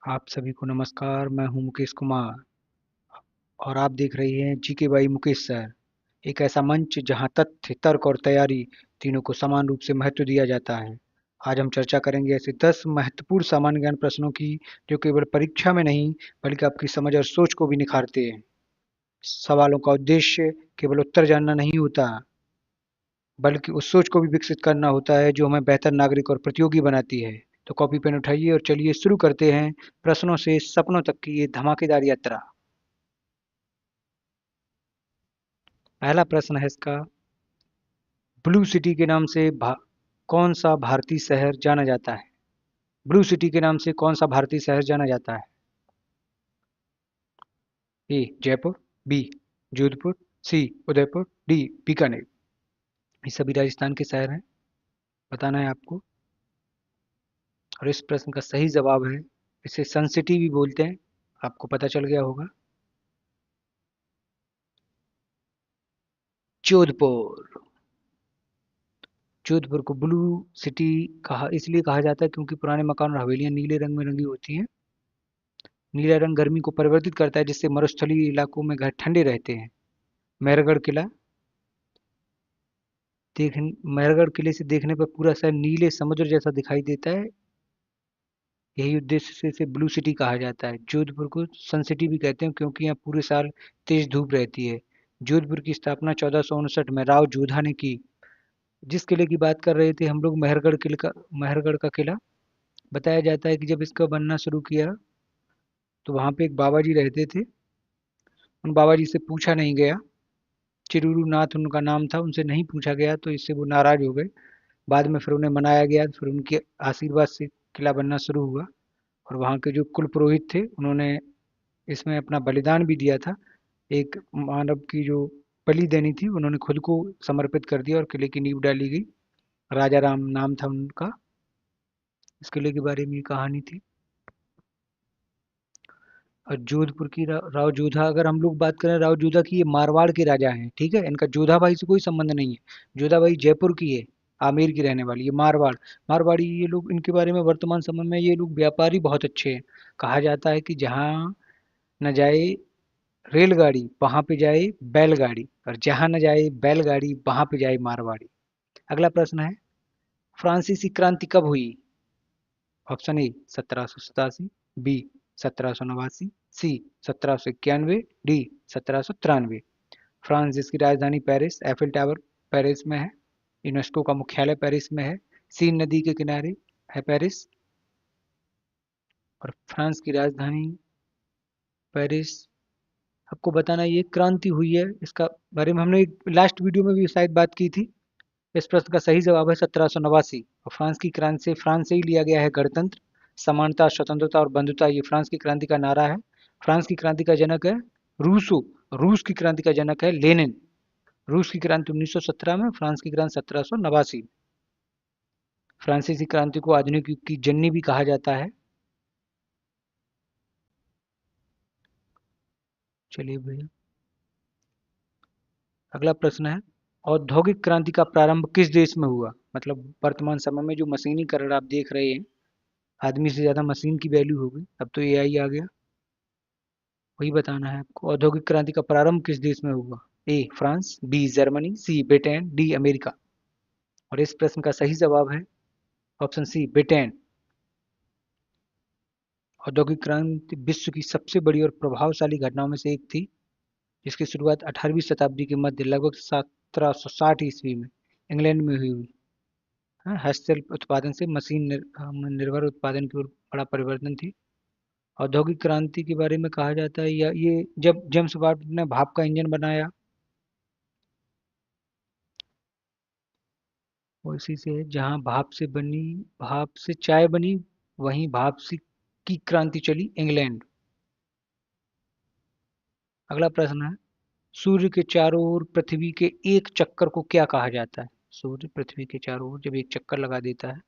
आप सभी को नमस्कार। मैं हूं मुकेश कुमार और आप देख रहे हैं जीके बाई मुकेश सर। एक ऐसा मंच जहां तथ्य, तर्क और तैयारी तीनों को समान रूप से महत्व दिया जाता है। आज हम चर्चा करेंगे ऐसे 10 महत्वपूर्ण सामान्य ज्ञान प्रश्नों की जो केवल परीक्षा में नहीं बल्कि आपकी समझ और सोच को भी निखारते हैं। सवालों का उद्देश्य केवल उत्तर जानना नहीं होता बल्कि उस सोच को भी विकसित करना होता है जो हमें बेहतर नागरिक और प्रतियोगी बनाती है। तो कॉपी पेन उठाइए और चलिए शुरू करते हैं प्रश्नों से सपनों तक की ये धमाकेदार यात्रा। पहला प्रश्न है इसका, ब्लू सिटी के नाम से कौन सा भारतीय शहर जाना जाता है? ब्लू सिटी के नाम से कौन सा भारतीय शहर जाना जाता है? ए जयपुर, बी जोधपुर, सी उदयपुर, डी बीकानेर। ये सभी राजस्थान के शहर हैं, बताना है आपको। और इस प्रश्न का सही जवाब है, इसे सन सिटी भी बोलते हैं, आपको पता चल गया होगा, जोधपुर। जोधपुर को ब्लू सिटी कहा इसलिए कहा जाता है क्योंकि पुराने मकान और हवेलियां नीले रंग में रंगी होती हैं। नीला रंग गर्मी को परिवर्तित करता है जिससे मरुस्थलीय इलाकों में घर ठंडे रहते हैं। मेहरगढ़ किला देख मेहरगढ़ किले से देखने पर पूरा शहर नीले समुद्र जैसा दिखाई देता है। यही उद्देश्य से इसे ब्लू सिटी कहा जाता है। जोधपुर को सन सिटी भी कहते हैं क्योंकि यहाँ पूरे साल तेज धूप रहती है। जोधपुर की स्थापना 1459 में राव जोधा ने की। जिस किले की बात कर रहे थे हम लोग, मेहरगढ़ का किला, बताया जाता है कि जब इसका बनना शुरू किया तो वहां पे एक बाबा जी रहते थे। उन बाबा जी से पूछा नहीं गया, चिरूरू नाथ उनका नाम था, उनसे नहीं पूछा गया तो इससे वो नाराज हो गए। बाद में फिर उन्हें मनाया गया, फिर उनके आशीर्वाद से किला बनना शुरू हुआ। और वहाँ के जो कुल पुरोहित थे उन्होंने इसमें अपना बलिदान भी दिया था। एक मानव की जो बलि देनी थी उन्होंने खुद को समर्पित कर दिया और किले की नींव डाली गई। राजा राम नाम था उनका। इस किले के बारे में ये कहानी थी। और जोधपुर की राव जोधा, अगर हम लोग बात करें राव जोधा की, ये मारवाड़ के राजा हैं, ठीक है। इनका जोधा भाई से कोई संबंध नहीं है। जोधा भाई जयपुर की है, आमेर की रहने वाली। ये मारवाड़ी ये लोग, इनके बारे में वर्तमान समय में ये लोग व्यापारी बहुत अच्छे हैं। कहा जाता है कि जहाँ न जाए रेलगाड़ी वहां पे जाए बैलगाड़ी, और जहां न जाए बैलगाड़ी वहां पे जाए मारवाड़ी। अगला प्रश्न है, फ्रांसीसी क्रांति कब हुई? Option A 1787, B 1789, C 1791, D 1793। France जिसकी राजधानी पेरिस, एफिल टावर पेरिस में है। यूनेस्को का मुख्यालय पेरिस में है। सीन नदी के किनारे है पेरिस। और फ्रांस की राजधानी पेरिस। आपको बताना ये क्रांति हुई है, इसका बारे में हमने एक लास्ट वीडियो में भी शायद बात की थी। इस प्रश्न का सही जवाब है 1789। और फ्रांस की क्रांति से, फ्रांस से ही लिया गया है गणतंत्र, समानता, स्वतंत्रता और बंधुता, ये फ्रांस की क्रांति का नारा है। फ्रांस की क्रांति का जनक है रूसो। रूस की क्रांति का जनक है लेनिन। रूस की क्रांति 1917 में, फ्रांस की क्रांति 1789। फ्रांसीसी क्रांति को आधुनिक युग की जननी भी कहा जाता है। चलिए भैया, अगला प्रश्न है, औद्योगिक क्रांति का प्रारंभ किस देश में हुआ? मतलब वर्तमान समय में जो मशीनीकरण आप देख रहे हैं, आदमी से ज्यादा मशीन की वैल्यू हो गई, अब तो एआई आ गया। वही बताना है आपको, औद्योगिक क्रांति का प्रारंभ किस देश में हुआ? A France, B Germany, C Britain, D America. और इस प्रश्न का सही जवाब है ऑप्शन सी ब्रिटेन। औद्योगिक क्रांति विश्व की सबसे बड़ी और प्रभावशाली घटनाओं में से एक थी, जिसकी शुरुआत 18वीं शताब्दी के मध्य लगभग 1760 ईस्वी में इंग्लैंड में हुई। हाँ, हस्तशिल्प उत्पादन से मशीन निर्भर उत्पादन की ओर बड़ा परिवर्तन थी। औद्योगिक क्रांति के बारे में कहा जाता है, या ये जब जेम्स वाट ने भाप का इंजन बनाया, वो इसी से है। जहाँ भाप से चाय बनी, वहीं की क्रांति चली इंग्लैंड। अगला प्रश्न है, सूर्य के चारों ओर पृथ्वी के एक चक्कर को क्या कहा जाता है? सूर्य पृथ्वी के चारों ओर जब एक चक्कर लगा देता है,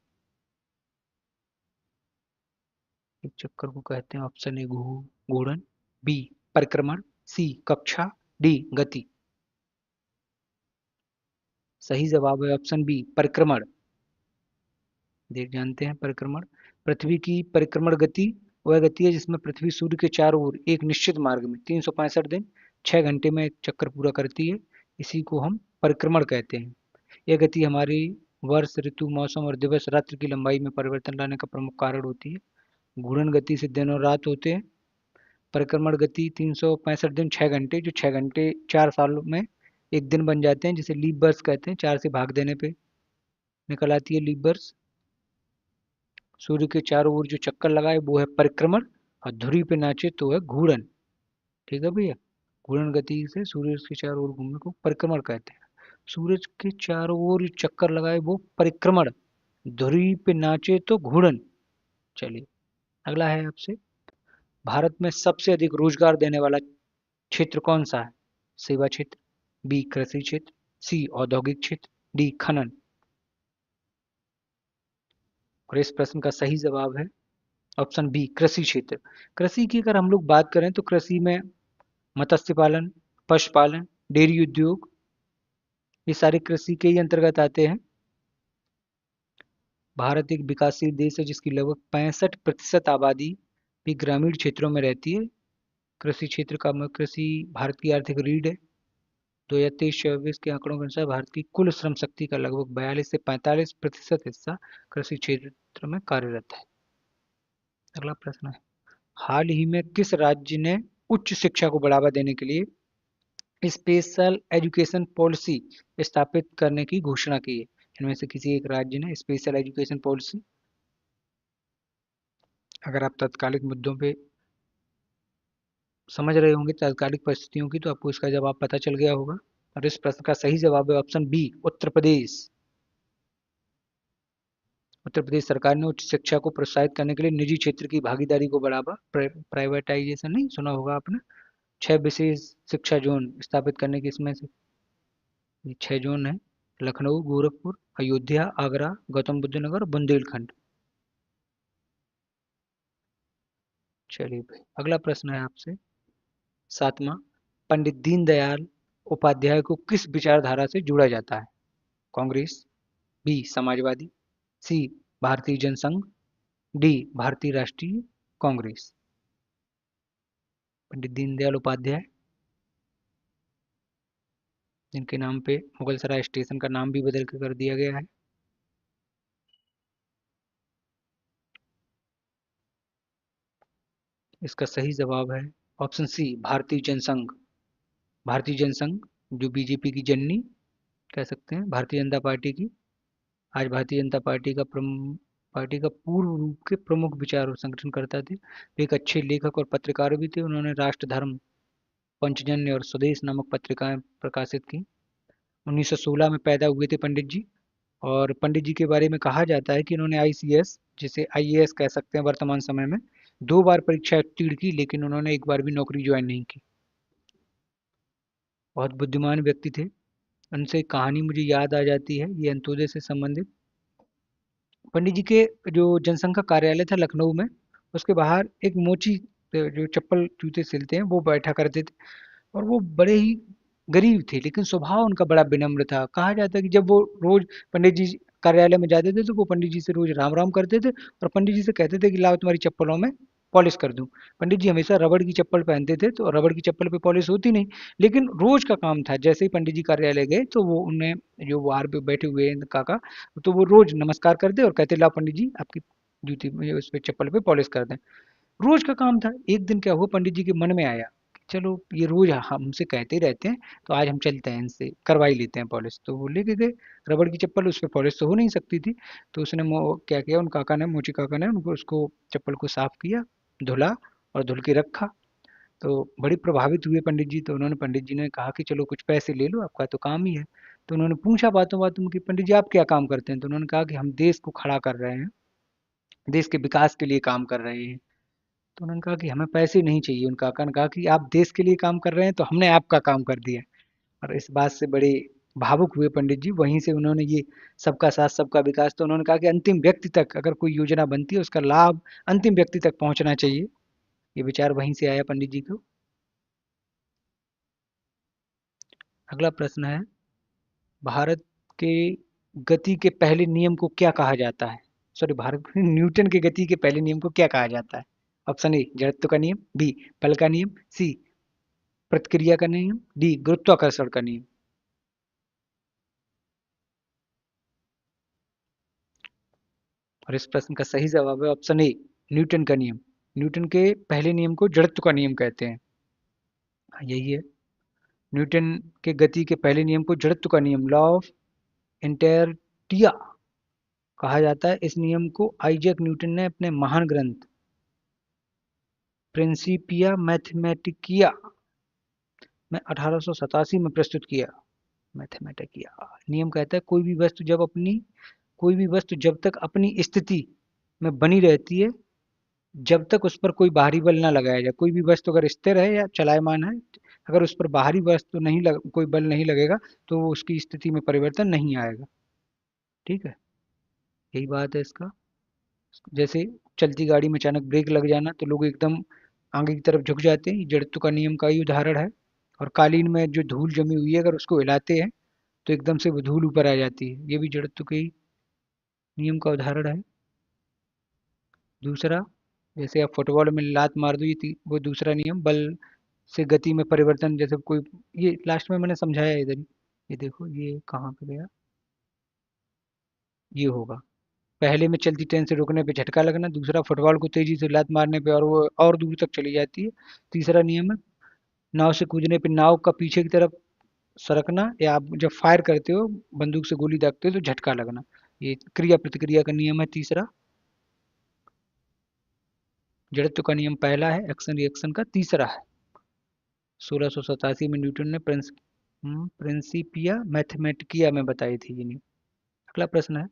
एक चक्कर को कहते हैं ऑप्शन ए घूर्णन, बी परिक्रमण, सी कक्षा, डी गति। सही जवाब है ऑप्शन बी परिक्रमण। देख जानते हैं परिक्रमण, पृथ्वी की परिक्रमण गति वह गति है जिसमें पृथ्वी सूर्य के चारों ओर एक निश्चित मार्ग में 365 दिन 6 घंटे में एक चक्कर पूरा करती है। इसी को हम परिक्रमण कहते हैं। यह गति हमारी वर्ष, ऋतु, मौसम और दिवस रात्रि की लंबाई में परिवर्तन लाने का प्रमुख कारण होती है। घूर्णन गति से दिन और रात होते हैं। परिक्रमण गति 365 दिन 6 घंटे, जो 6 घंटे 4 सालों में एक दिन बन जाते हैं, जिसे लीप बर्स कहते हैं। 4 से भाग देने पे निकल आती है लीप बर्स। सूर्य के चारों ओर जो चक्कर लगाए वो है परिक्रमण, और धुरी पे नाचे तो है घूर्णन। ठीक है भैया। घूर्णन गति से सूर्य के चारों ओर घूमने को परिक्रमण कहते हैं। सूरज के चारों ओर जो चक्कर लगाए वो परिक्रमण, धुरी पे नाचे तो घूर्णन। चलिए अगला है आपसे, भारत में सबसे अधिक रोजगार देने वाला क्षेत्र कौन सा है? सेवा क्षेत्र, बी कृषि क्षेत्र, सी औद्योगिक क्षेत्र, डी खनन। और इस प्रश्न का सही जवाब है ऑप्शन बी कृषि क्षेत्र। कृषि की अगर हम लोग बात करें तो कृषि में मत्स्य पालन, पशुपालन, डेयरी उद्योग, ये सारे कृषि के ही अंतर्गत आते हैं। भारत एक विकासशील देश है जिसकी लगभग 65% आबादी भी ग्रामीण क्षेत्रों में रहती है। कृषि क्षेत्र का कृषि भारत की आर्थिक रीढ़ है। 2023-24 के आंकड़ों के अनुसार भारत की कुल श्रम शक्ति का लगभग 42 से 45% हिस्सा कृषि क्षेत्र में कार्यरत है। अगला प्रश्न है, हाल ही में किस राज्य ने उच्च शिक्षा को बढ़ावा देने के लिए स्पेशल एजुकेशन पॉलिसी स्थापित करने की घोषणा की है? इनमें से किसी एक राज्य ने स्पेशल एजुकेशन पॉलिसी, अगर आप तत्कालिक मुद्दों पे समझ रहे होंगे, तात्कालिक परिस्थितियों की, तो आपको इसका जवाब पता चल गया होगा। और इस प्रश्न का सही जवाब है ऑप्शन बी उत्तर प्रदेश। उत्तर प्रदेश सरकार ने उच्च शिक्षा को प्रोत्साहित करने के लिए निजी क्षेत्र की भागीदारी को बढ़ावा, प्राइवेटाइजेशन नहीं सुना होगा आपने, 6 विशेष शिक्षा जोन स्थापित करने की, इसमें से ये 6 जोन है, लखनऊ, गोरखपुर, अयोध्या, आगरा, गौतम बुद्ध नगर, बुंदेलखंड। चलिए भाई अगला प्रश्न है आपसे, सातवां, पंडित दीनदयाल उपाध्याय को किस विचारधारा से जोड़ा जाता है? कांग्रेस, बी समाजवादी, सी भारतीय जनसंघ, डी भारतीय राष्ट्रीय कांग्रेस। पंडित दीनदयाल उपाध्याय, जिनके नाम पे मुगल सराय स्टेशन का नाम भी बदल के कर दिया गया है। इसका सही जवाब है ऑप्शन सी भारतीय जनसंघ। भारतीय जनसंघ जो बीजेपी की जननी कह सकते हैं, भारतीय जनता पार्टी की, आज भारतीय जनता पार्टी का पूर्व रूप के प्रमुख विचार और संगठन करता थे। वे एक अच्छे लेखक और पत्रकार भी थे। उन्होंने राष्ट्र धर्म, पंचजन्य और स्वदेश नामक पत्रिकाएं प्रकाशित की। 1916 में पैदा हुए थे पंडित जी। और पंडित जी के बारे में कहा जाता है कि इन्होंने आईसीएस, जिसे आईएएस कह सकते हैं वर्तमान समय में, 2 बार परीक्षा उत्तीर्ण की, लेकिन उन्होंने एक बार भी नौकरी ज्वाइन नहीं की। बहुत बुद्धिमान व्यक्ति थे। उनसे एक कहानी मुझे याद आ जाती है, ये अंत्योदय से संबंधित। पंडित जी के जो जनसंघ का कार्यालय था लखनऊ में, उसके बाहर एक मोची जो चप्पल जूते सिलते हैं वो बैठा करते थे। और वो बड़े ही गरीब थे, लेकिन स्वभाव उनका बड़ा विनम्र था। कहा जाता है कि जब वो रोज पंडित जी कार्यालय में जाते थे तो वो पंडित जी से रोज राम राम करते थे, और पंडित जी से कहते थे कि लाओ तुम्हारी चप्पलों में पॉलिश कर दूं। पंडित जी हमेशा रबड़ की चप्पल पहनते थे, तो रबड़ की चप्पल पे पॉलिश होती नहीं, लेकिन रोज का काम था। जैसे ही पंडित जी कार्यालय गए तो वो उन्हें, जो बाहर पे बैठे हुए हैं काका, तो वो रोज नमस्कार करते और कहते लाओ पंडित जी आपकी जूती में उस पे चप्पल पे पॉलिश कर दें। रोज का काम था। एक दिन क्या हुआ, पंडित जी के मन में आया कि चलो ये रोज हमसे कहते ही रहते हैं, तो आज हम चलते हैं इनसे करवा ही लेते हैं पॉलिश। तो वो लेके गए रबड़ की चप्पल, उस पर पॉलिश तो हो नहीं सकती थी। तो उसने क्या किया, उन काका ने, मोची काका ने उनको उसको चप्पल को साफ किया, धुला और धुल के रखा। तो बड़ी प्रभावित हुए पंडित जी। तो उन्होंने, पंडित जी ने कहा कि चलो कुछ पैसे ले लो, आपका तो काम ही है। तो उन्होंने पूछा बातों बातों में कि पंडित जी आप क्या काम करते हैं? तो उन्होंने कहा कि हम देश को खड़ा कर रहे हैं, देश के विकास के लिए काम कर रहे हैं। तो उन्होंने कहा कि हमें पैसे नहीं चाहिए। उन काका ने कहा कि आप देश के लिए काम कर रहे हैं तो हमने आपका काम कर दिया। और इस बात से बड़े भावुक हुए पंडित जी। वहीं से उन्होंने ये सबका साथ सबका विकास, तो उन्होंने कहा कि अंतिम व्यक्ति तक अगर कोई योजना बनती है उसका लाभ अंतिम व्यक्ति तक पहुंचना चाहिए। ये विचार वहीं से आया पंडित जी को। अगला प्रश्न है, भारत के गति के पहले नियम को क्या कहा जाता है? सॉरी, भारत में न्यूटन के गति के पहले नियम को क्या कहा जाता है? ऑप्शन ए जड़त्व का नियम, बी बल का नियम, सी प्रतिक्रिया का नियम, डी गुरुत्वाकर्षण का नियम। और इस प्रश्न का सही जवाब है ऑप्शन ए न्यूटन का नियम। न्यूटन के पहले नियम को जड़त्व का नियम कहते हैं। हाँ, यही है। न्यूटन के गति के पहले नियम को जड़त्व का नियम, लॉ ऑफ इनर्टिया कहा जाता है। इस नियम को आइजैक न्यूटन ने अपने महान ग्रंथ प्रिंसिपिया मैथमेटिकिया में 1887 में प्रस्तुत किया। मैथमेटिकिया नियम कहता है कोई भी वस्तु जब तक अपनी स्थिति में बनी रहती है, जब तक उस पर कोई बाहरी बल ना लगाया जाए। कोई भी वस्तु अगर स्थिर है या चलायमान है, अगर उस पर बाहरी वस्तु नहीं कोई बल नहीं लगेगा तो वो उसकी स्थिति में परिवर्तन नहीं आएगा। ठीक है, यही बात है इसका। जैसे चलती गाड़ी में अचानक ब्रेक लग जाना तो लोग एकदम आगे की तरफ झुक जाते हैं, ये जड़त्व का नियम का ही उदाहरण है। और कालीन में जो धूल जमी हुई है अगर उसको हिलाते हैं तो एकदम से वो धूल ऊपर आ जाती है, ये भी जड़त्व के ही नियम का उदाहरण है। दूसरा, जैसे आप फुटबॉल में लात मार दो, वो दूसरा नियम बल से गति में परिवर्तन। जैसे कोई, ये लास्ट में मैंने समझाया इधर ही, ये देखो ये कहाँ पे गया, ये होगा। पहले में चलती ट्रेन से रुकने पे झटका लगना, दूसरा फुटबॉल को तेजी से लात मारने पे और वो और दूर तक चली जाती है। तीसरा नियम है नाव से कूदने पे नाव का पीछे की तरफ सरकना, या आप जब फायर करते हो बंदूक से गोली दागते हो तो झटका लगना। ये क्रिया प्रतिक्रिया का नियम है तीसरा। जड़त्व का नियम पहला है, एक्शन रिएक्शन का तीसरा है। 1687 में न्यूटन ने प्रिंसिपिया मैथमेटिकिया में बताई थी ये नियम। अगला प्रश्न है,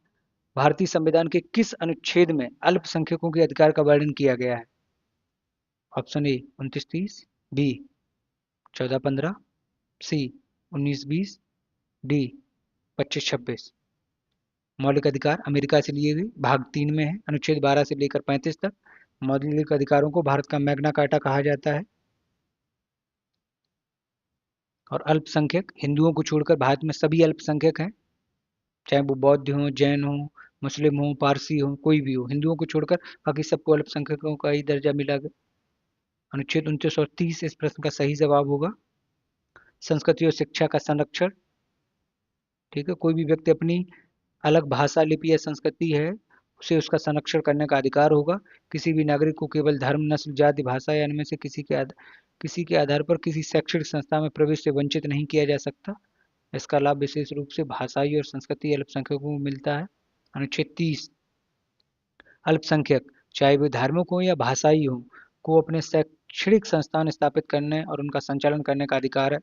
भारतीय संविधान के किस अनुच्छेद में अल्पसंख्यकों के अधिकार का वर्णन किया गया है? Option A 29-30, B 14-15, C 19-20, D 25-26। मौलिक अधिकार अमेरिका से लिए गए, भाग 3 में है, अनुच्छेद 12 से लेकर 35 तक। मौलिक अधिकारों को भारत का मैग्ना कार्टा कहा जाता है। और अल्पसंख्यक हिंदुओं को छोड़कर भारत में सभी अल्पसंख्यक हैं, चाहे वो बौद्ध हो, जैन हो, मुस्लिम हो, पारसी हो, कोई भी हो, हिंदुओं को छोड़कर बाकी सबको अल्पसंख्यकों का ही दर्जा मिला। अनुच्छेद 29 और 30 इस प्रश्न का सही जवाब होगा। संस्कृति और शिक्षा का संरक्षण। ठीक है, कोई भी व्यक्ति अपनी अलग भाषा, लिपि या संस्कृति है उसे उसका संरक्षण करने का अधिकार होगा। किसी भी नागरिक को केवल धर्म, नस्ल, जाति, भाषा या इनमें से किसी के आधार पर किसी शैक्षणिक संस्था में प्रवेश से वंचित नहीं किया जा सकता। इसका लाभ विशेष रूप से भाषाई और संस्कृति अल्पसंख्यकों को मिलता है। अनुच्छेद 30, अल्पसंख्यक चाहे वे धार्मिक हो या भाषाई हो को अपने शैक्षणिक संस्थान स्थापित करने और उनका संचालन करने का अधिकार है।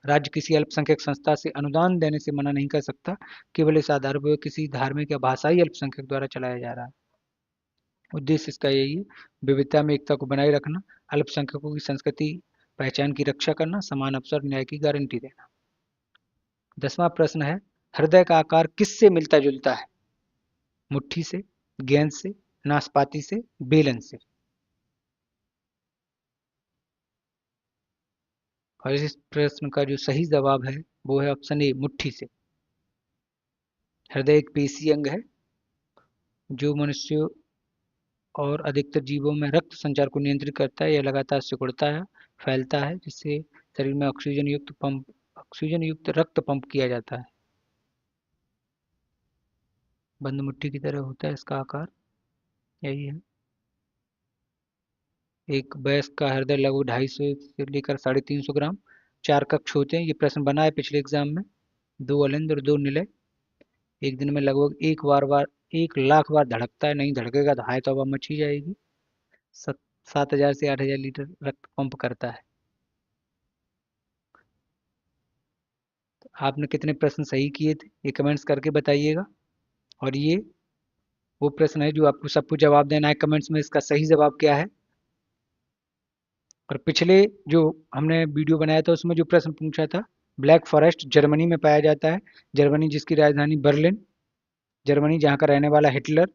राज्य किसी अल्पसंख्यक संस्था से अनुदान देने से मना नहीं कर सकता, केवल इस आधार पर किसी धार्मिक या भाषाई अल्पसंख्यक द्वारा चलाया जा रहा है। उद्देश्य इसका यही है, विविधता में एकता को बनाए रखना, अल्पसंख्यकों की संस्कृति पहचान की रक्षा करना, समान अवसर न्याय की गारंटी देना। 10वां प्रश्न है, हृदय का आकार किससे मिलता जुलता है? मुट्ठी से, गेंद से, नाशपाती से, बेलन से। और इस प्रश्न का जो सही जवाब है वो है ऑप्शन ए मुट्ठी से। हृदय एक पेशी अंग है जो मनुष्यों और अधिकतर जीवों में रक्त संचार को नियंत्रित करता है। यह लगातार सिकुड़ता है, फैलता है, जिससे शरीर में ऑक्सीजन युक्त रक्त पंप किया जाता है। बंद मुट्ठी की तरह होता है इसका आकार, यही है। एक वयस्क का हृदय लगभग 250 से लेकर 350 ग्राम। 4 कक्ष होते हैं। ये प्रश्न बना है पिछले एग्जाम में। 2 अलिंद और 2 निलय। एक दिन में लगभग 1 लाख बार धड़कता है, नहीं धड़केगा तो हाय तौबा मची जाएगी। 7,000 से 8,000 लीटर रक्त पंप करता है। तो आपने कितने प्रश्न सही किए थे ये कमेंट्स करके बताइएगा। और ये वो प्रश्न है जो आपको सबको जवाब देना है कमेंट्स में, इसका सही जवाब क्या है। और पिछले जो हमने वीडियो बनाया था उसमें जो प्रश्न पूछा था, ब्लैक फॉरेस्ट जर्मनी में पाया जाता है। जर्मनी जिसकी राजधानी बर्लिन, जर्मनी जहाँ का रहने वाला हिटलर।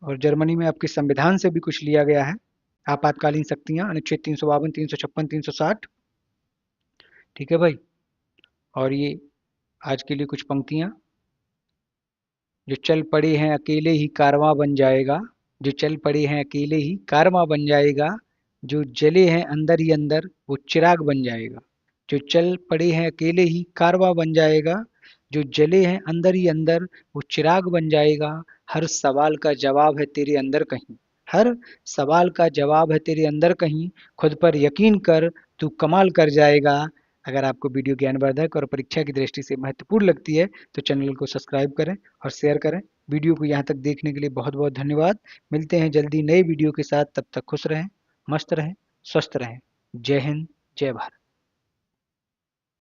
और जर्मनी में आपके संविधान से भी कुछ लिया गया है। आपातकालीन शक्तियाँ, अनुच्छेद 352, 356, 360। ठीक है भाई। और ये आज के लिए कुछ पंक्तियाँ। जो चल पड़े हैं अकेले ही कारवां बन जाएगा। जो चल पड़े हैं अकेले ही कारवां बन जाएगा। जो जले हैं अंदर ही अंदर वो चिराग बन जाएगा। जो चल पड़े हैं अकेले ही कारवां बन जाएगा। जो जले हैं अंदर ही अंदर वो चिराग बन जाएगा। हर सवाल का जवाब है तेरे अंदर कहीं। हर सवाल का जवाब है तेरे अंदर कहीं। खुद पर यकीन कर, तू कमाल कर जाएगा। अगर आपको वीडियो ज्ञानवर्धक और परीक्षा की दृष्टि से महत्वपूर्ण लगती है तो चैनल को सब्सक्राइब करें और शेयर करें। वीडियो को यहाँ तक देखने के लिए बहुत बहुत धन्यवाद। मिलते हैं जल्दी नए वीडियो के साथ, तब तक खुश रहें, मस्त रहें, स्वस्थ रहें। जय हिंद, जय भारत।